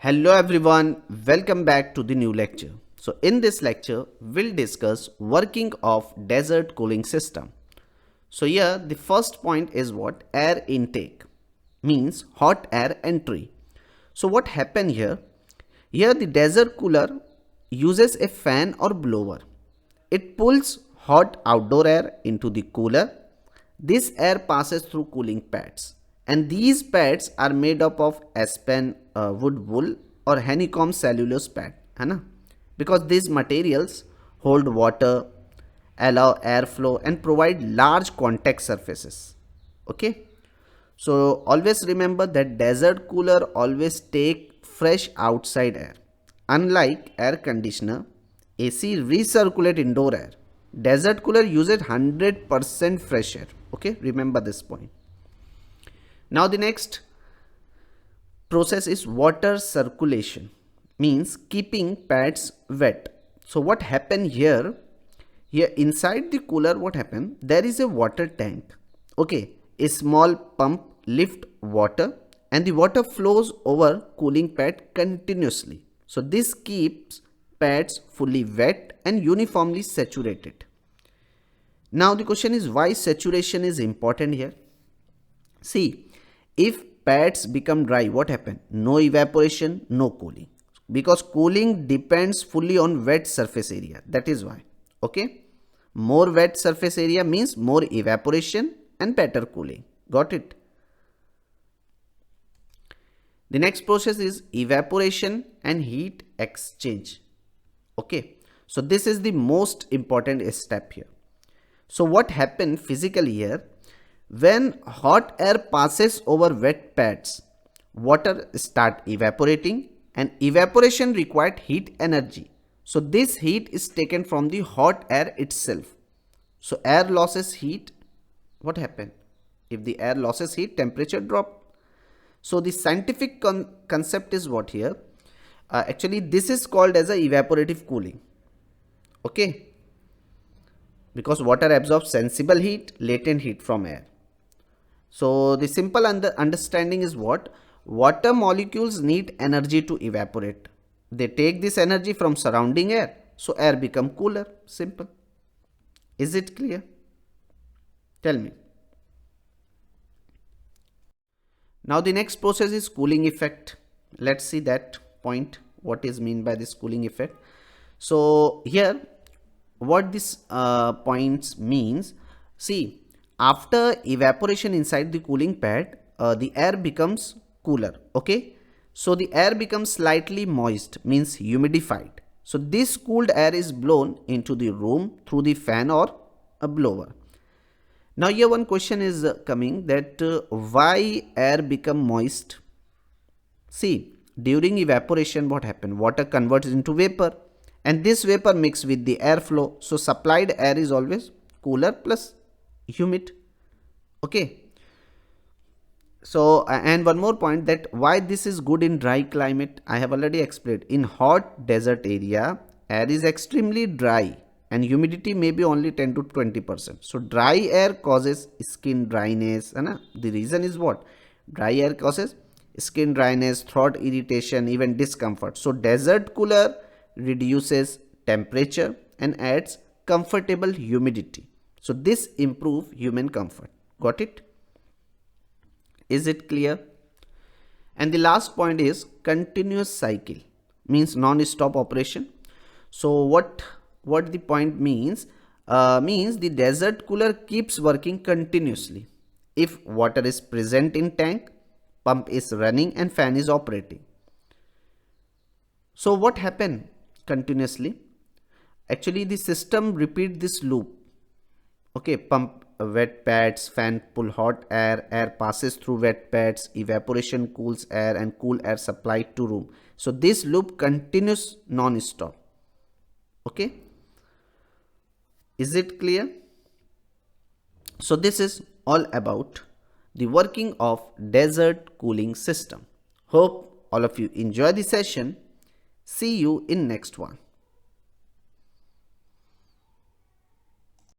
Hello everyone, welcome back to the new lecture. So in this lecture, we'll discuss working of desert cooling system. So here the first point is what? Air intake means hot air entry. So what happened here? Here the desert cooler uses a fan or blower. It pulls hot outdoor air into the cooler. This air passes through cooling pads, and these pads are made up of aspen, wood wool or honeycomb cellulose pad, है ना? Because these materials hold water, allow airflow and provide large contact surfaces. Okay, so always remember that desert cooler always take fresh outside air. Unlike air conditioner, AC recirculate indoor air. Desert cooler uses 100% fresh air. Okay, remember this point. Now the next process is water circulation, means keeping pads wet. So what happened here? Here inside the cooler, what happened? There is a water tank. Okay, a small pump lift water and the water flows over cooling pad continuously. So this keeps pads fully wet and uniformly saturated. Now the question is, why saturation is important here? See, if pads become dry, what happens? No evaporation, no cooling. Because cooling depends fully on wet surface area. That is why. Okay. More wet surface area means more evaporation and better cooling. Got it? The next process is evaporation and heat exchange. Okay. So this is the most important step here. So what happened physically here? When hot air passes over wet pads, water start evaporating, and evaporation required heat energy. So this heat is taken from the hot air itself. So air losses heat. What happened? If the air losses heat, temperature drop. So the scientific concept is what here? Actually, this is called as a evaporative cooling. Okay. Because water absorbs sensible heat, latent heat from air. So the simple understanding is what? Water molecules need energy to evaporate. They take this energy from surrounding air. So air become cooler. Simple. Is it clear? Tell me. Now the next process is cooling effect. Let's see that point. What is meant by this cooling effect? So here, what this points means, see, after evaporation inside the cooling pad, the air becomes cooler. Okay, so the air becomes slightly moist, means humidified. So this cooled air is blown into the room through the fan or a blower. Now here one question is coming, that why air become moist? See, during evaporation what happened? Water converts into vapor, and this vapor mixes with the airflow. So supplied air is always cooler plus humid. Okay. So and one more point, that why this is good in dry climate, I have already explained. In hot desert area, air is extremely dry and humidity may be only 10 to 20%. So dry air causes skin dryness. The reason is what? Dry air causes skin dryness, throat irritation, even discomfort. So desert cooler reduces temperature and adds comfortable humidity. So this improves human comfort. Got it? Is it clear? And the last point is continuous cycle, means non-stop operation. So what the point means? Means the desert cooler keeps working continuously. If water is present in tank, pump is running and fan is operating. So what happened continuously? Actually the system repeat this loop. Okay, pump wet pads, fan pull hot air, air passes through wet pads, evaporation cools air and cool air supplied to room. So this loop continues non-stop. Okay, is it clear? So this is all about the working of desert cooling system. Hope all of you enjoy the session. See you in next one.